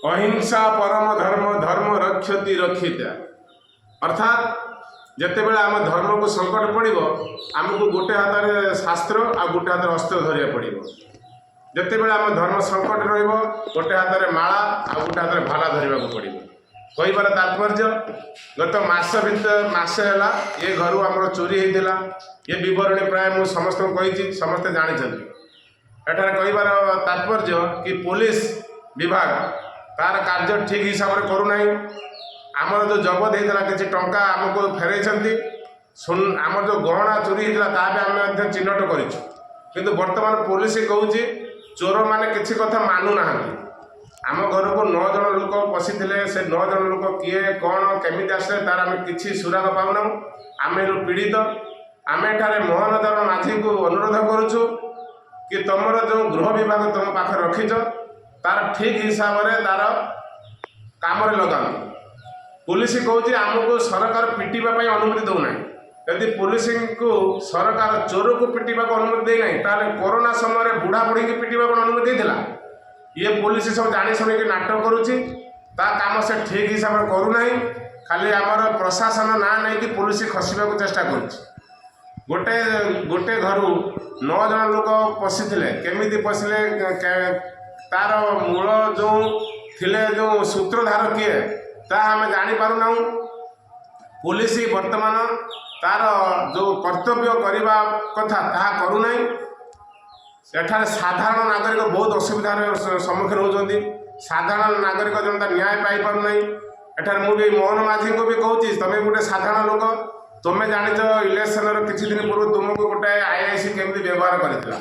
अहिंसा परम धर्म धर्म रक्षति रक्षिता अर्थात जितेबाला आम धर्म को संकट पड़ो आमको गोटे हाथ में शास्त्र आ गोटे हाथ में अस्त्र धरिया पड़ो जितेबाला आम धर्म संकट रोटे हाथ में माला आ गोटे हाथ में भाला धरने को पड़ो कहबार तात्पर्य गत मास भर मसे ये घर आम चोरी होता ये बरणी प्राय मुझे समस्त कही समस्ते जानते एठार कहबार तात्पर्य कि पुलिस विभाग तार कार्य ठीक हिसाब से करूना आमर जो जबत होता किसी टंका आमको फेरई आमर जो गहना चोरी होता आम चिन्हट करूँ बर्तमान पुलिस कहूँ चोर मैंने किसी कथा मानुना आम घर को 9 जन लोक पशि से 9 जन लोक किए कौन केमी आसे तार आम कि सुराग पाऊना आम पीड़ित आम एठार मोहन माझी को अनुरोध करुचु कि तुमर जो गृह विभाग तुम पाखे रखीच तार ठीक हिसाब से तार काम लगाऊ पुलिस कहूँ आमको सरकार पिटापी अनुमति दौना यदि पुलिस को सरकार चोर को पिटा अनुमति देना ताले कोरोना समय बुढ़ा बुढ़ी की पिटा अनुमति देला ये पुलिस सब जानी शुणी नाटक करुच्ची काम से ठीक हिसाब से करूना खाली आमर प्रशासन ना नहीं कि पुलिस खसवा को चेष्टा गोटे गोटे घर 9 जन लोक पशि केमी पशिले तार मूल जो थिले जो सूत्रधार किए आम जापारूना पुलिस वर्तमान तार जो कर्तव्य करने कथा ता करूना एठार साधारण नागरिक बहुत असुविधार सम्मुखीन होती साधारण नागरिक जनता न्याय पाई पारना एठार मुझे मोहन माझी को भी कहूँ तुम्हें गोटे साधारण लोक तुम्हें जाच इलेक्शन किसी दिन पूर्व तुमको गोटे आईआईसी केमती व्यवहार करता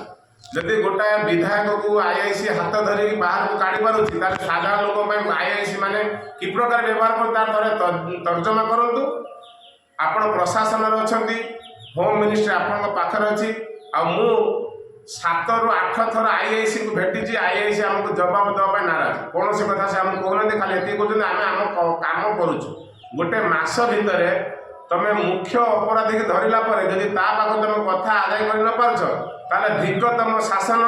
जदि गोटाए विधायक को आईआईसी हाथ धरिकी बाहर को काढ़ी पारुछि साधारण लोक आईआईसी माने कि प्रकार व्यवहार कर तर्जमा करूँ आपण प्रशासन अच्छा होम मिनिस्ट्री आपण पाखे अच्छी आ 7 ରୁ 8 थर आईआईसी को भेटी आईआईसी आमको जवाब देवाई नाराज कौन से कथा से आमको कहना खाली ये कहते आम कम करुचु गोटे मस भितर तुम मुख्य अपराधी की धरला जदि तुम कथा आदाय कर न पार्छ ताले धिकतम शासन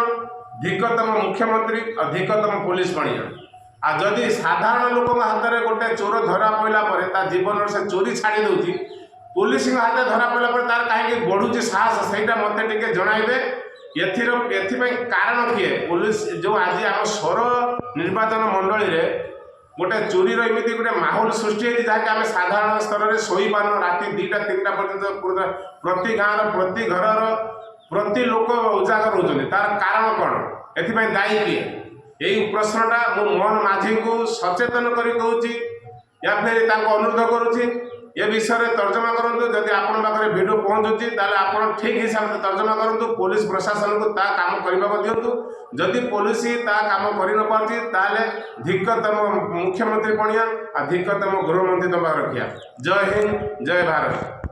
धिकतम मुख्यमंत्री और धिकतम पुलिस पणिया आ जदि साधारण लोक हाथ में गोटे चोर धरा पड़ा जीवन से चोरी छाड़ी दूसरी पुलिस हाथ धरा पड़ा तार कहीं बढ़ुची साहस से मत टे जनइबे एथि कारण किए पुलिस जो आज आम सौर निर्वाचन मंडली रे गोटे चोरी एमती गोटे माहौल सृष्टि होती जहाँकि आम साधारण स्तर में शोई पारन राति 2टा 3टा पर्यटन प्रति गाँव प्रति घर प्रति लोक उजागर होती तार कारण कौन एथि दायी किए यही प्रश्नटा मु मोहन माझी को सचेतन कर कहूँ या फिर अनुरोध करुच्ची ये विषय में तर्जमा करूँ जदि आपण पाखे भिडियो पहुँचुची आप ठीक हिसाब से तर्जमा करूँ पुलिस प्रशासन को ता काम करने को दिंतु जदि पुलिस ता काम कर न पार्टी ताले धिकतम मुख्यमंत्री पणिया आ धिकतम गृहमंत्री तुम रखिया। जय हिंद जय भारत।